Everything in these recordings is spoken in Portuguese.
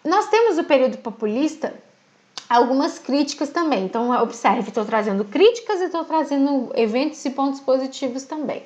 Nós temos o período populista, algumas críticas também. Então, observe, estou trazendo críticas e estou trazendo eventos e pontos positivos também.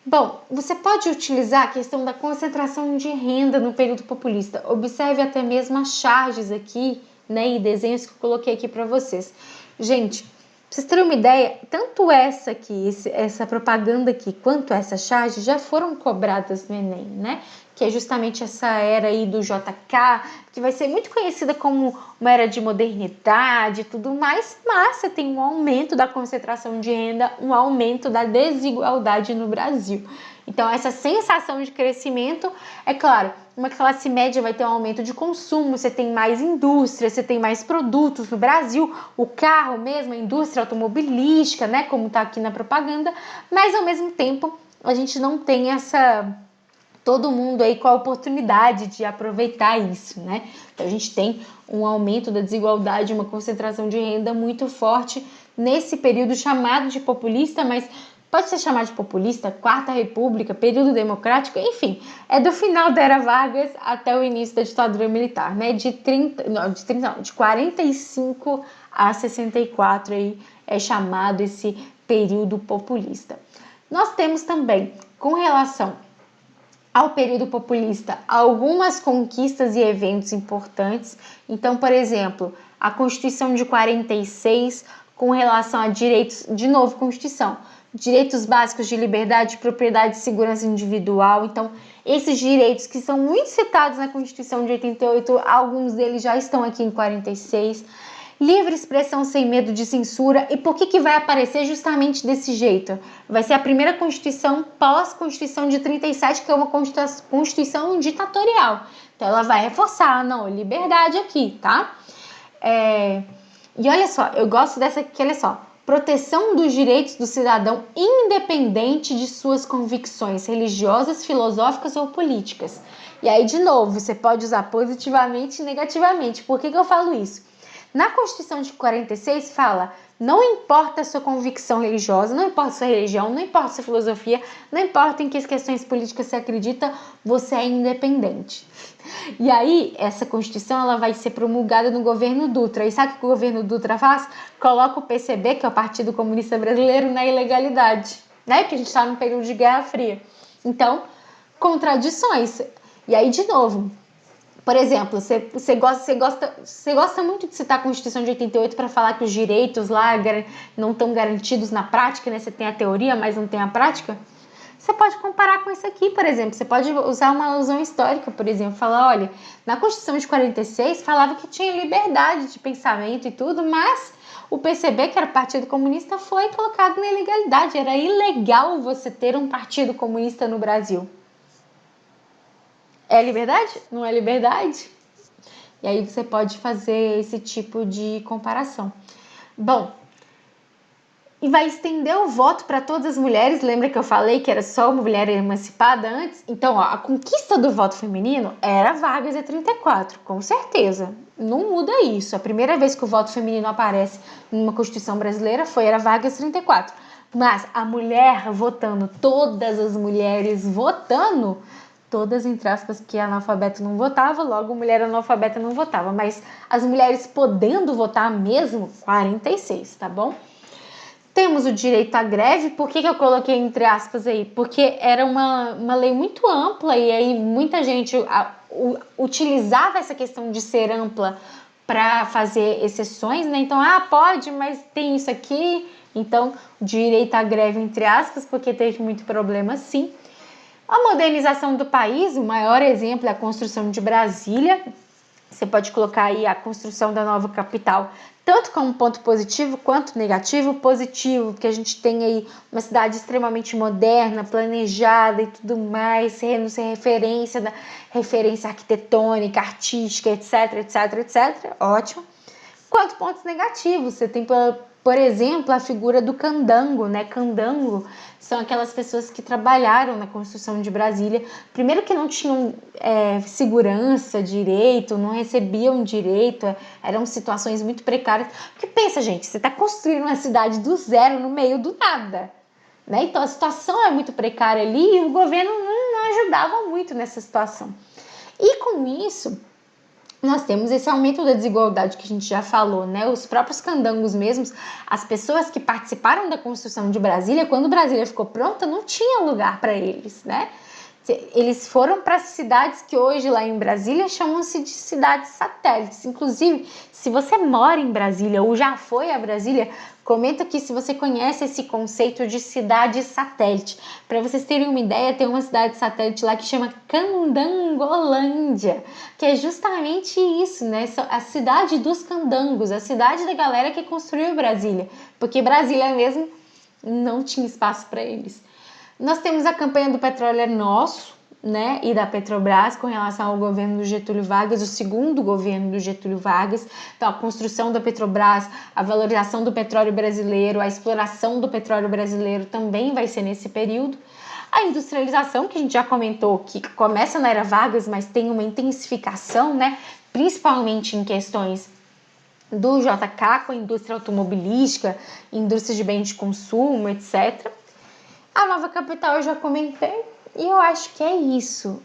Bom, você pode utilizar a questão da concentração de renda no período populista. Observe até mesmo as charges aqui, né, e desenhos que eu coloquei aqui para vocês. Gente, pra vocês terem uma ideia, tanto essa aqui, essa propaganda aqui, quanto essa charge já foram cobradas no Enem, né? Que é justamente essa era aí do JK, que vai ser muito conhecida como uma era de modernidade e tudo mais, mas você tem um aumento da concentração de renda, um aumento da desigualdade no Brasil. Então, essa sensação de crescimento, é claro, uma classe média vai ter um aumento de consumo, você tem mais indústria, você tem mais produtos no Brasil, o carro mesmo, a indústria automobilística, né, como está aqui na propaganda, mas ao mesmo tempo a gente não tem todo mundo aí com a oportunidade de aproveitar isso, né? Então a gente tem um aumento da desigualdade, uma concentração de renda muito forte nesse período chamado de populista, mas pode ser chamado de populista, Quarta República, período democrático, enfim, é do final da Era Vargas até o início da ditadura militar, né? De 45 a 64 aí é chamado esse período populista. Nós temos também, com relação ao período populista, algumas conquistas e eventos importantes. Então, por exemplo, a Constituição de 46, com relação a direitos, de novo, Constituição, direitos básicos de liberdade, propriedade e segurança individual. Então, esses direitos que são muito citados na Constituição de 88, alguns deles já estão aqui em 46. Livre expressão sem medo de censura. E por que vai aparecer justamente desse jeito? Vai ser a primeira Constituição pós-Constituição de 37, que é uma Constituição ditatorial. Então, ela vai reforçar, não, liberdade aqui, tá? E olha só, eu gosto dessa aqui, olha só. Proteção dos direitos do cidadão independente de suas convicções religiosas, filosóficas ou políticas. E aí, de novo, você pode usar positivamente e negativamente. Por que eu falo isso? Na Constituição de 46 fala, não importa a sua convicção religiosa, não importa a sua religião, não importa a sua filosofia, não importa em que questões políticas você acredita, você é independente. E aí, essa Constituição ela vai ser promulgada no governo Dutra. E sabe o que o governo Dutra faz? Coloca o PCB, que é o Partido Comunista Brasileiro, na ilegalidade, né? Porque a gente está num período de Guerra Fria. Então, contradições. E aí, de novo, por exemplo, você gosta muito de citar a Constituição de 88 para falar que os direitos lá não estão garantidos na prática, né? Você tem a teoria, mas não tem a prática. Você pode comparar com isso aqui, por exemplo. Você pode usar uma alusão histórica, por exemplo. Falar, olha, na Constituição de 46 falava que tinha liberdade de pensamento e tudo, mas o PCB, que era o Partido Comunista, foi colocado na ilegalidade. Era ilegal você ter um Partido Comunista no Brasil. É liberdade? Não é liberdade? E aí você pode fazer esse tipo de comparação. Bom, e vai estender o voto para todas as mulheres. Lembra que eu falei que era só uma mulher emancipada antes? Então, ó, a conquista do voto feminino era Vargas e 34, com certeza. Não muda isso. A primeira vez que o voto feminino aparece numa Constituição brasileira era Vargas 34. Mas a mulher votando, todas as mulheres votando, todas entre aspas, que analfabeto não votava, logo mulher analfabeta não votava, mas as mulheres podendo votar mesmo, 46, tá bom? Temos o direito à greve. Por que eu coloquei entre aspas aí? Porque era uma lei muito ampla e aí muita gente utilizava essa questão de ser ampla para fazer exceções, né? Então, pode, mas tem isso aqui. Então, direito à greve entre aspas, porque teve muito problema sim. A modernização do país, o maior exemplo é a construção de Brasília. Você pode colocar aí a construção da nova capital, tanto como ponto positivo quanto negativo. Positivo, porque a gente tem aí uma cidade extremamente moderna, planejada e tudo mais, sendo referência arquitetônica, artística, etc, etc, etc. Ótimo. Quanto pontos negativos, você tem, por exemplo, a figura do candango, né? Candango são aquelas pessoas que trabalharam na construção de Brasília. Primeiro que não tinham segurança, direito, não recebiam direito, eram situações muito precárias. Porque pensa, gente, você está construindo uma cidade do zero no meio do nada, né? Então a situação é muito precária ali e o governo não ajudava muito nessa situação. E com isso, nós temos esse aumento da desigualdade que a gente já falou, né? Os próprios candangos mesmos, as pessoas que participaram da construção de Brasília, quando Brasília ficou pronta, não tinha lugar para eles, né? Eles foram para cidades que hoje lá em Brasília chamam-se de cidades satélites. Inclusive, se você mora em Brasília ou já foi a Brasília, comenta aqui se você conhece esse conceito de cidade satélite. Para vocês terem uma ideia, tem uma cidade satélite lá que chama Candangolândia, que é justamente isso, né? A cidade dos candangos, a cidade da galera que construiu Brasília, porque Brasília mesmo não tinha espaço para eles. Nós temos a campanha do Petróleo é Nosso, né, e da Petrobras com relação ao governo do Getúlio Vargas, o segundo governo do Getúlio Vargas. Então, a construção da Petrobras, a valorização do petróleo brasileiro, a exploração do petróleo brasileiro também vai ser nesse período. A industrialização, que a gente já comentou, que começa na era Vargas, mas tem uma intensificação, né, principalmente em questões do JK, com a indústria automobilística, indústria de bens de consumo, etc. A nova capital eu já comentei e eu acho que é isso.